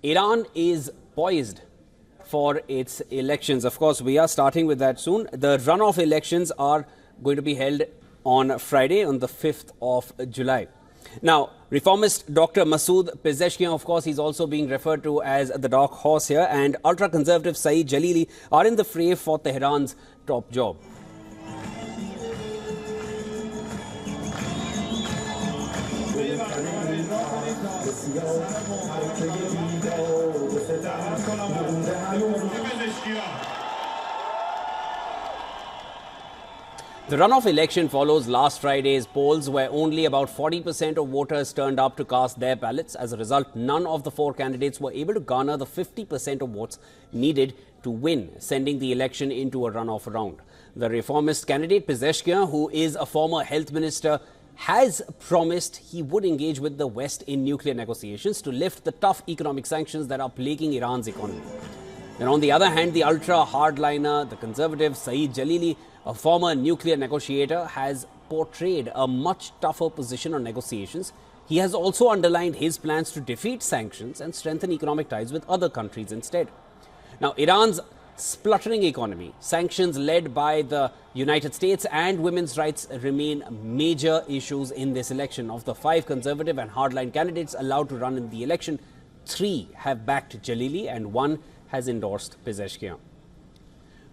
Iran is poised for its elections. Of course, we are starting with that soon. The runoff elections are going to be held on Friday, on the 5th of July. Now, reformist Dr. Masood Pezeshkian, of course, he's also being referred to as the dark horse here, and ultra-conservative Saeed Jalili are in the fray for Tehran's top job. The runoff election follows last Friday's polls, where only about 40% of voters turned up to cast their ballots. As a result, none of the four candidates were able to garner the 50% of votes needed to win, sending the election into a runoff round. The reformist candidate Pezeshkian, who is a former health minister, has promised he would engage with the West in nuclear negotiations to lift the tough economic sanctions that are plaguing Iran's economy. Then on the other hand, the ultra-hardliner, the conservative Saeed Jalili, a former nuclear negotiator, has portrayed a much tougher position on negotiations. He has also underlined his plans to defeat sanctions and strengthen economic ties with other countries instead. Now, Iran's spluttering economy, sanctions led by the United States, and women's rights remain major issues in this election. Of the 5 conservative and hardline candidates allowed to run in the election, 3 have backed Jalili and 1 has endorsed Pezeshkian.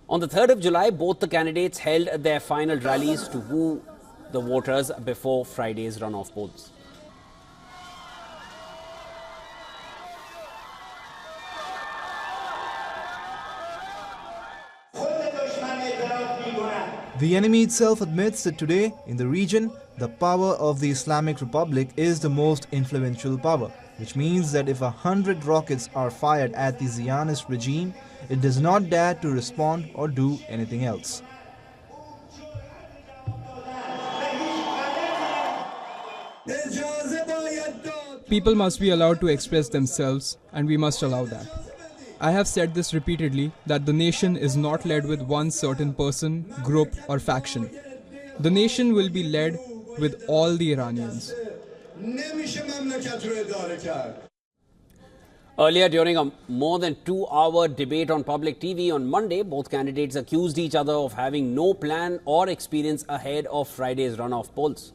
On the 3rd of July, both the candidates held their final rallies to woo the voters before Friday's runoff polls. The enemy itself admits that today, in the region, the power of the Islamic Republic is the most influential power, which means that if 100 rockets are fired at the Zionist regime, it does not dare to respond or do anything else. People must be allowed to express themselves, and we must allow that. I have said this repeatedly, that the nation is not led with one certain person, group or faction. The nation will be led with all the Iranians. Earlier, during a more than 2-hour debate on public TV on Monday, both candidates accused each other of having no plan or experience ahead of Friday's runoff polls.